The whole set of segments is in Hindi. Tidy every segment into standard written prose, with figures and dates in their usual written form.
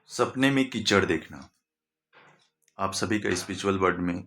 सपने में कीचड़ देखना। आप सभी का स्पिरिचुअल वर्ल्ड में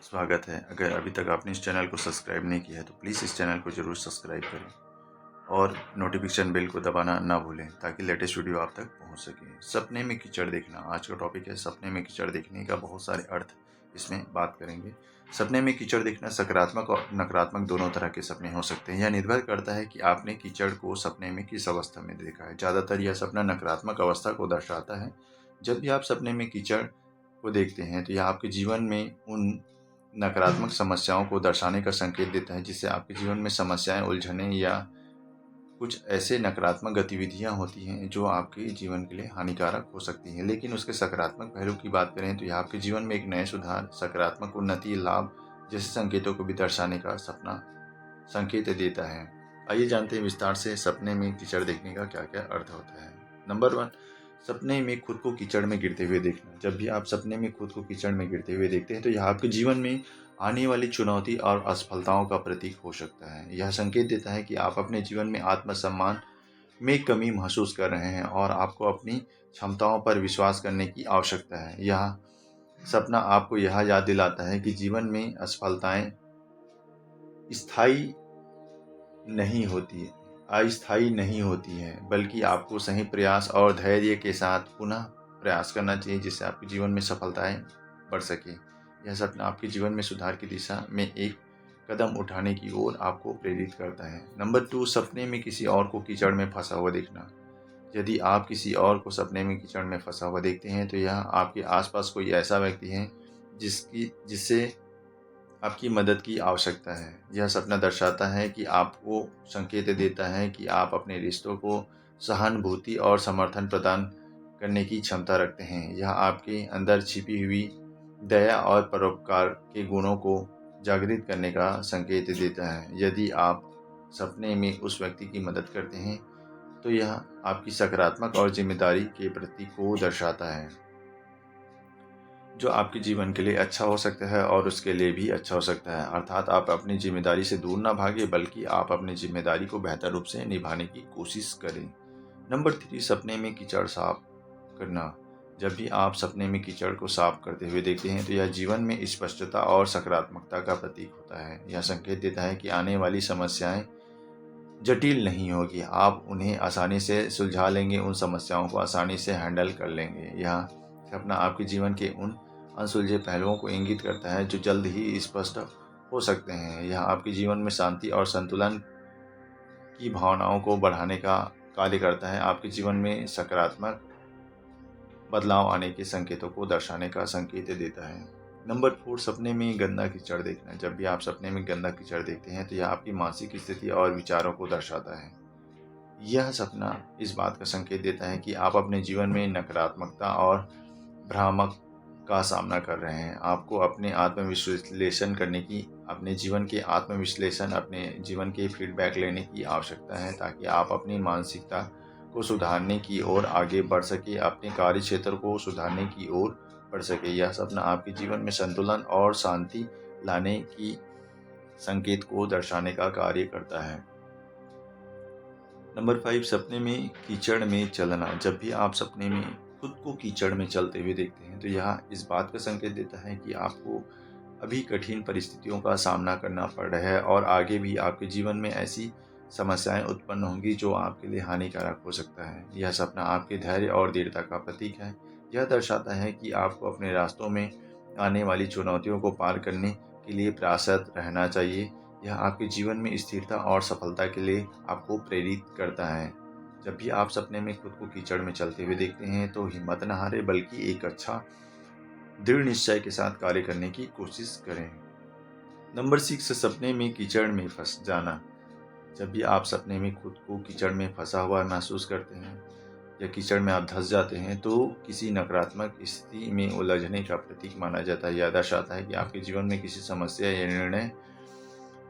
स्वागत है। अगर अभी तक आपने इस चैनल को सब्सक्राइब नहीं किया है तो प्लीज़ इस चैनल को ज़रूर सब्सक्राइब करें और नोटिफिकेशन बेल को दबाना ना भूलें ताकि लेटेस्ट वीडियो आप तक पहुंच सके। सपने में कीचड़ देखना आज का टॉपिक है। सपने में कीचड़ देखने का बहुत सारे अर्थ इसमें बात करेंगे। सपने में कीचड़ देखना सकारात्मक और नकारात्मक दोनों तरह के सपने हो सकते हैं। यह निर्भर करता है कि आपने कीचड़ को सपने में किस अवस्था में देखा है। ज़्यादातर यह सपना नकारात्मक अवस्था को दर्शाता है। जब भी आप सपने में कीचड़ को देखते हैं तो यह आपके जीवन में उन नकारात्मक समस्याओं को दर्शाने का संकेत देता है जिससे आपके जीवन में समस्याएं, उलझनें या कुछ ऐसे नकारात्मक गतिविधियां होती हैं जो आपके जीवन के लिए हानिकारक हो सकती हैं। लेकिन उसके सकारात्मक पहलू की बात करें तो यह आपके जीवन में एक नए सुधार, सकारात्मक उन्नति, लाभ जैसे संकेतों को भी दर्शाने का सपना संकेत देता है। आइए जानते हैं विस्तार से सपने में कीचड़ देखने का क्या क्या अर्थ होता है। नंबर 1, सपने में खुद को कीचड़ में गिरते हुए देखना। जब भी आप सपने में खुद को कीचड़ में गिरते हुए देखते हैं तो यह आपके जीवन में आने वाली चुनौती और असफलताओं का प्रतीक हो सकता है। यह संकेत देता है कि आप अपने जीवन में आत्मसम्मान में कमी महसूस कर रहे हैं और आपको अपनी क्षमताओं पर विश्वास करने की आवश्यकता है। यह सपना आपको यह याद दिलाता है कि जीवन में असफलताएं स्थायी नहीं होती है, अस्थायी नहीं होती है, बल्कि आपको सही प्रयास और धैर्य के साथ पुनः प्रयास करना चाहिए जिससे आपके जीवन में सफलताएं बढ़ सके। यह सपना आपके जीवन में सुधार की दिशा में एक कदम उठाने की ओर आपको प्रेरित करता है। नंबर 2, सपने में किसी और को कीचड़ में फंसा हुआ देखना। यदि आप किसी और को सपने में कीचड़ में फंसा हुआ देखते हैं तो यह आपके आसपास कोई ऐसा व्यक्ति है जिससे आपकी मदद की आवश्यकता है। यह सपना दर्शाता है कि आपको संकेत देता है कि आप अपने रिश्तों को सहानुभूति और समर्थन प्रदान करने की क्षमता रखते हैं। यह आपके अंदर छिपी हुई दया और परोपकार के गुणों को जागृत करने का संकेत देता है। यदि आप सपने में उस व्यक्ति की मदद करते हैं तो यह आपकी सकारात्मक और जिम्मेदारी के प्रतीक को दर्शाता है जो आपके जीवन के लिए अच्छा हो सकता है और उसके लिए भी अच्छा हो सकता है। अर्थात आप अपनी जिम्मेदारी से दूर ना भागे बल्कि आप अपनी जिम्मेदारी को बेहतर रूप से निभाने की कोशिश करें। नंबर 3, सपने में कीचड़ साफ करना। जब भी आप सपने में कीचड़ को साफ करते हुए देखते हैं तो यह जीवन में स्पष्टता और सकारात्मकता का प्रतीक होता है। यह संकेत देता है कि आने वाली समस्याएं जटिल नहीं होगी, आप उन्हें आसानी से सुलझा लेंगे, उन समस्याओं को आसानी से हैंडल कर लेंगे। यह सपना आपके जीवन के उन अनसुलझे पहलुओं को इंगित करता है जो जल्द ही स्पष्ट हो सकते हैं। यह आपके जीवन में शांति और संतुलन की भावनाओं को बढ़ाने का कार्य करता है, आपके जीवन में सकारात्मक बदलाव आने के संकेतों को दर्शाने का संकेत देता है। नंबर 4, सपने में गंदा कीचड़ देखना। जब भी आप सपने में गंदा कीचड़ देखते हैं तो यह आपकी मानसिक स्थिति और विचारों को दर्शाता है। यह सपना इस बात का संकेत देता है कि आप अपने जीवन में नकारात्मकता और भ्रामक का सामना कर रहे हैं। आपको अपने आत्मविश्लेषण करने की, अपने जीवन के फीडबैक लेने की आवश्यकता है ताकि आप अपनी मानसिकता को सुधारने की ओर आगे बढ़ सके, अपने कार्य क्षेत्र को सुधारने की ओर बढ़ सके। यह सपना आपके जीवन में संतुलन और शांति लाने की संकेत को दर्शाने का कार्य करता है। नंबर 5, सपने में कीचड़ में चलना। जब भी आप सपने में खुद को कीचड़ में चलते हुए देखते हैं तो यह इस बात का संकेत देता है कि आपको अभी कठिन परिस्थितियों का सामना करना पड़ रहा है और आगे भी आपके जीवन में ऐसी समस्याएं उत्पन्न होंगी जो आपके लिए हानिकारक हो सकता है। यह सपना आपके धैर्य और दृढ़ता का प्रतीक है। यह दर्शाता है कि आपको अपने रास्तों में आने वाली चुनौतियों को पार करने के लिए प्रयासरत रहना चाहिए। यह आपके जीवन में स्थिरता और सफलता के लिए आपको प्रेरित करता है। जब भी आप सपने में खुद को कीचड़ में चलते हुए देखते हैं तो हिम्मत न हारें बल्कि एक अच्छा दृढ़ निश्चय के साथ कार्य करने की कोशिश करें। नंबर 6, सपने में कीचड़ में फंस जाना। जब भी आप सपने में खुद को कीचड़ में फंसा हुआ महसूस करते हैं या कीचड़ में आप धंस जाते हैं तो किसी नकारात्मक स्थिति में उलझने का प्रतीक माना जाता है। यह दर्शाता है कि आपके जीवन में किसी समस्या या निर्णय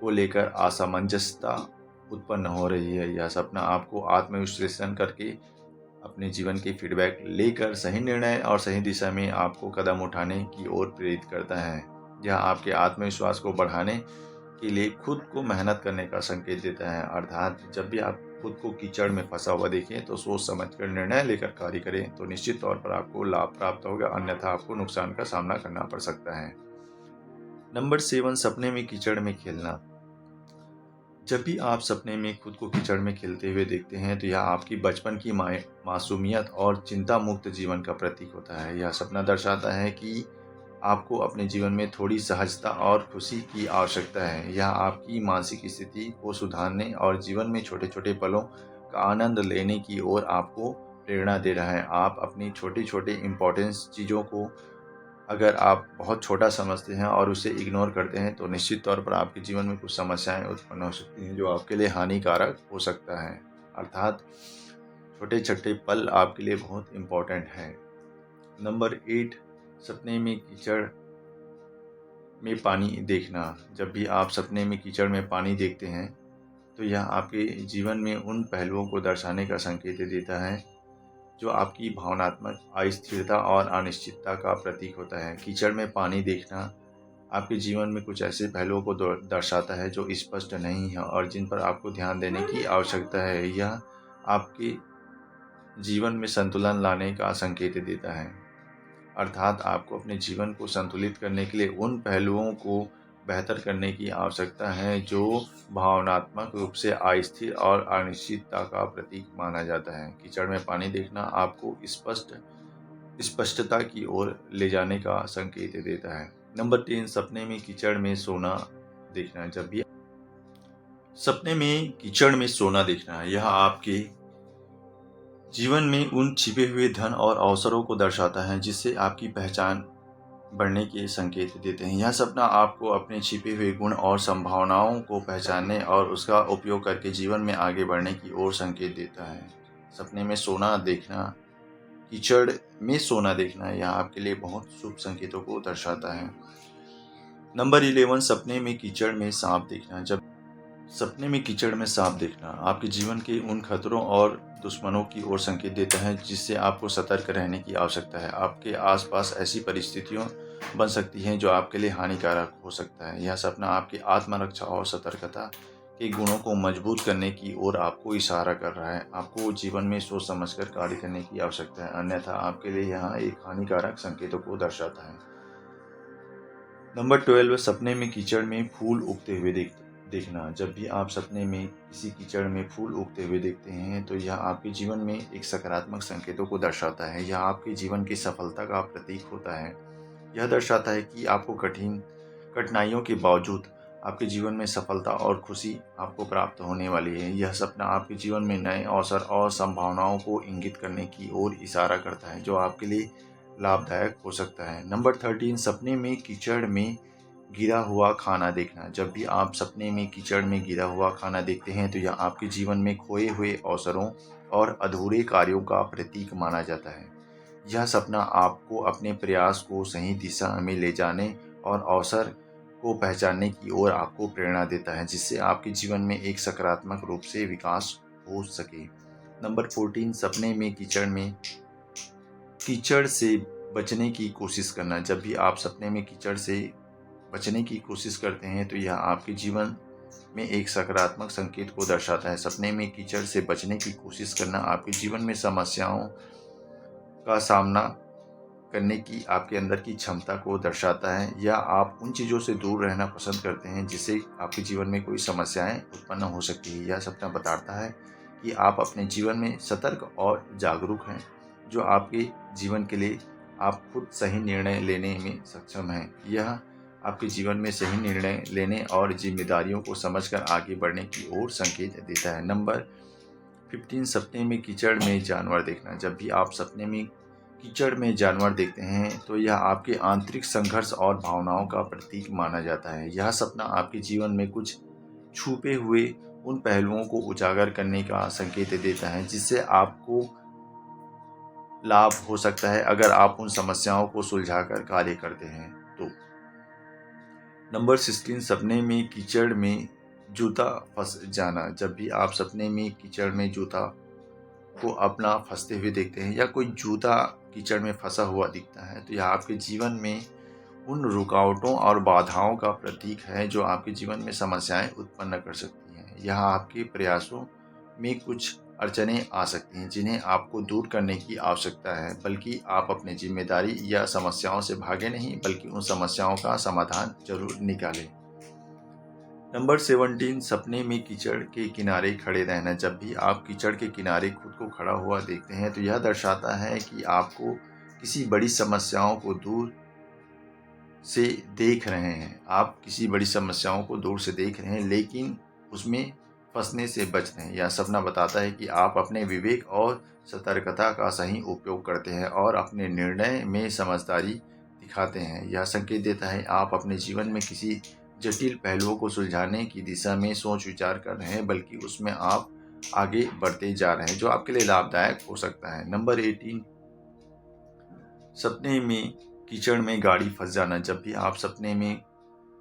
को लेकर असमंजसता उत्पन्न हो रही है। यह सपना आपको आत्मविश्लेषण करके अपने जीवन के फीडबैक लेकर सही निर्णय और सही दिशा में आपको कदम उठाने की ओर प्रेरित करता है। यह आपके आत्मविश्वास को बढ़ाने के लिए खुद को मेहनत करने का संकेत देता है। अर्थात जब भी आप खुद को कीचड़ में फंसा हुआ देखें तो सोच समझकर निर्णय लेकर कार्य करें तो निश्चित तौर पर आपको लाभ प्राप्त होगा, अन्यथा आपको नुकसान का सामना करना पड़ सकता है। नंबर 7, सपने में कीचड़ में खेलना। जब भी आप सपने में खुद को कीचड़ में खेलते हुए देखते हैं तो यह आपकी बचपन की मासूमियत और चिंता मुक्त जीवन का प्रतीक होता है। यह सपना दर्शाता है कि आपको अपने जीवन में थोड़ी सहजता और खुशी की आवश्यकता है। यह आपकी मानसिक स्थिति को सुधारने और जीवन में छोटे छोटे पलों का आनंद लेने की ओर आपको प्रेरणा दे रहा है। आप अपनी छोटे छोटे इम्पोर्टेंस चीज़ों को अगर आप बहुत छोटा समझते हैं और उसे इग्नोर करते हैं तो निश्चित तौर पर आपके जीवन में कुछ समस्याएं उत्पन्न हो सकती हैं जो आपके लिए हानिकारक हो सकता है। अर्थात छोटे छोटे पल आपके लिए बहुत इम्पोर्टेंट है। नंबर 8, सपने में कीचड़ में पानी देखना। जब भी आप सपने में कीचड़ में पानी देखते हैं तो यह आपके जीवन में उन पहलुओं को दर्शाने का संकेत देता है जो आपकी भावनात्मक अस्थिरता और अनिश्चितता का प्रतीक होता है। कीचड़ में पानी देखना आपके जीवन में कुछ ऐसे पहलुओं को दर्शाता है जो स्पष्ट नहीं है और जिन पर आपको ध्यान देने की आवश्यकता है। यह आपके जीवन में संतुलन लाने का संकेत देता है। अर्थात आपको अपने जीवन को संतुलित करने के लिए उन पहलुओं को बेहतर करने की आवश्यकता है जो भावनात्मक रूप से अस्थिर और अनिश्चितता का प्रतीक माना जाता है। कीचड़ में पानी देखना आपको स्पष्टता की ओर ले जाने का संकेत देता है। नंबर 3, सपने में कीचड़ में सोना देखना। जब भी सपने में कीचड़ में सोना देखना, यह आपके जीवन में उन छिपे हुए धन और अवसरों को दर्शाता है जिससे आपकी पहचान बढ़ने के संकेत देते हैं। यह सपना आपको अपने छिपे हुए गुण और संभावनाओं को पहचानने और उसका उपयोग करके जीवन में आगे बढ़ने की ओर संकेत देता है। सपने में सोना देखना, कीचड़ में सोना देखना, यह आपके लिए बहुत शुभ संकेतों को दर्शाता है। नंबर 11, सपने में कीचड़ में सांप देखना। जब सपने में कीचड़ में सांप देखना आपके जीवन के उन खतरों और दुश्मनों की ओर संकेत देता है जिससे आपको सतर्क रहने की आवश्यकता है। आपके आसपास ऐसी परिस्थितियां बन सकती हैं जो आपके लिए हानिकारक हो सकता है। यह सपना आपकी आत्मरक्षा और सतर्कता के गुणों को मजबूत करने की ओर आपको इशारा कर रहा है। आपको जीवन में सोच समझकर कार्य करने की आवश्यकता है, अन्यथा आपके लिए यह एक हानिकारक संकेतों को दर्शाता है। नंबर 12, सपने में कीचड़ में फूल उगते हुए देखना। जब भी आप सपने में किसी कीचड़ में फूल उगते हुए देखते हैं तो यह आपके जीवन में एक सकारात्मक संकेतों को दर्शाता है। यह आपके जीवन की सफलता का प्रतीक होता है। यह दर्शाता है कि आपको कठिनाइयों के बावजूद आपके जीवन में सफलता और खुशी आपको प्राप्त होने वाली है। यह सपना आपके जीवन में नए अवसर और संभावनाओं को इंगित करने की ओर इशारा करता है जो आपके लिए लाभदायक हो सकता है। नंबर 13, सपने में कीचड़ में गिरा हुआ खाना देखना। जब भी आप सपने में कीचड़ में गिरा हुआ खाना देखते हैं तो यह आपके जीवन में खोए हुए अवसरों और अधूरे कार्यों का प्रतीक माना जाता है। यह सपना आपको अपने प्रयास को सही दिशा में ले जाने और अवसर को पहचानने की ओर आपको प्रेरणा देता है जिससे आपके जीवन में एक सकारात्मक रूप से विकास हो सके। नंबर 14, सपने में कीचड़ से बचने की कोशिश करना। जब भी आप सपने में कीचड़ से बचने की कोशिश करते हैं तो यह आपके जीवन में एक सकारात्मक संकेत को दर्शाता है। सपने में कीचड़ से बचने की कोशिश करना आपके जीवन में समस्याओं का सामना करने की आपके अंदर की क्षमता को दर्शाता है या आप उन चीज़ों से दूर रहना पसंद करते हैं जिससे आपके जीवन में कोई समस्याएं उत्पन्न हो सकती है। यह सपना बताता है कि आप अपने जीवन में सतर्क और जागरूक हैं, जो आपके जीवन के लिए आप खुद सही निर्णय लेने में सक्षम हैं। यह आपके जीवन में सही निर्णय लेने और जिम्मेदारियों को समझकर आगे बढ़ने की ओर संकेत देता है। नंबर 15, सपने में कीचड़ में जानवर देखना। जब भी आप सपने में कीचड़ में जानवर देखते हैं तो यह आपके आंतरिक संघर्ष और भावनाओं का प्रतीक माना जाता है। यह सपना आपके जीवन में कुछ छुपे हुए उन पहलुओं को उजागर करने का संकेत देता है जिससे आपको लाभ हो सकता है अगर आप उन समस्याओं को सुलझाकर कार्य करते हैं तो। नंबर 16, सपने में कीचड़ में जूता फंस जाना। जब भी आप सपने में कीचड़ में जूता को अपना फंसते हुए देखते हैं या कोई जूता कीचड़ में फंसा हुआ दिखता है तो यह आपके जीवन में उन रुकावटों और बाधाओं का प्रतीक है जो आपके जीवन में समस्याएं उत्पन्न कर सकती हैं। यह आपके प्रयासों में कुछ अड़चनें आ सकती हैं जिन्हें आपको दूर करने की आवश्यकता है, बल्कि आप अपनी जिम्मेदारी या समस्याओं से भागे नहीं, बल्कि उन समस्याओं का समाधान जरूर निकालें। नंबर 17, सपने में कीचड़ के किनारे खड़े रहना। जब भी आप कीचड़ के किनारे खुद को खड़ा हुआ देखते हैं तो यह दर्शाता है कि आपको किसी बड़ी समस्याओं को दूर से देख रहे हैं। आप किसी बड़ी समस्याओं को दूर से देख रहे हैं, लेकिन उसमें फंसने से बच रहे हैं। यह सपना बताता है कि आप अपने विवेक और सतर्कता का सही उपयोग करते हैं और अपने निर्णय में समझदारी दिखाते हैं। यह संकेत देता है आप अपने जीवन में किसी जटिल पहलुओं को सुलझाने की दिशा में सोच विचार कर रहे हैं, बल्कि उसमें आप आगे बढ़ते जा रहे हैं, जो आपके लिए लाभदायक हो सकता है। नंबर 18, सपने में कीचड़ में गाड़ी फंस जाना। जब भी आप सपने में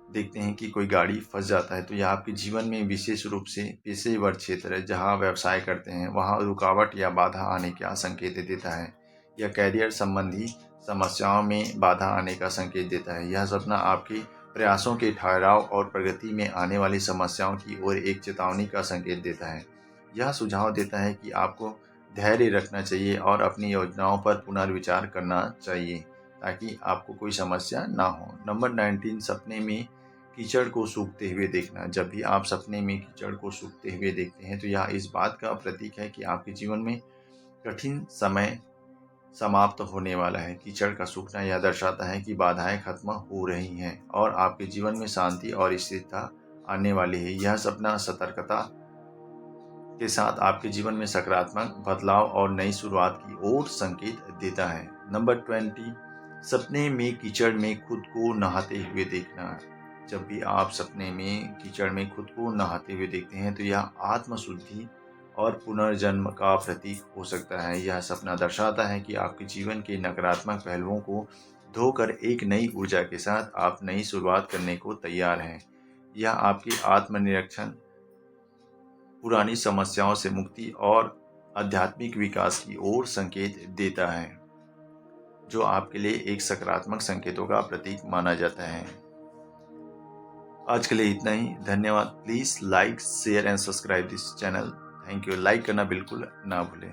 देखते हैं कि कोई गाड़ी फंस जाता है तो यह आपके जीवन में विशेष रूप से पेशेवर क्षेत्र है जहां व्यवसाय करते हैं, वहां रुकावट या बाधा आने का संकेत देता है। यह कैरियर संबंधी समस्याओं में बाधा आने का संकेत देता है। यह सपना आपके प्रयासों के ठहराव और प्रगति में आने वाली समस्याओं की ओर एक चेतावनी का संकेत देता है। यह सुझाव देता है कि आपको धैर्य रखना चाहिए और अपनी योजनाओं पर पुनर्विचार करना चाहिए ताकि आपको कोई समस्या ना हो। नंबर 19, सपने में कीचड़ को सूखते हुए देखना। जब भी आप सपने में कीचड़ को सूखते हुए देखते हैं तो यह इस बात का प्रतीक है कि आपके जीवन में कठिन समय समाप्त होने वाला है। कीचड़ का सूखना यह दर्शाता है कि बाधाएं खत्म हो रही हैं और आपके जीवन में शांति और स्थिरता आने वाली है। यह सपना सतर्कता के साथ आपके जीवन में सकारात्मक बदलाव और नई शुरुआत की ओर संकेत देता है। नंबर 20, सपने में कीचड़ में खुद को नहाते हुए देखना। जब भी आप सपने में कीचड़ में खुद को नहाते हुए देखते हैं तो यह आत्मशुद्धि और पुनर्जन्म का प्रतीक हो सकता है। यह सपना दर्शाता है कि आपके जीवन के नकारात्मक पहलुओं को धोकर एक नई ऊर्जा के साथ आप नई शुरुआत करने को तैयार हैं। यह आपके आत्मनिरीक्षण, पुरानी समस्याओं से मुक्ति और आध्यात्मिक विकास की ओर संकेत देता है, जो आपके लिए एक सकारात्मक संकेतों का प्रतीक माना जाता है। आज के लिए इतना ही। धन्यवाद। Please like, share and subscribe this channel. Thank you. Like करना बिल्कुल ना भूलें।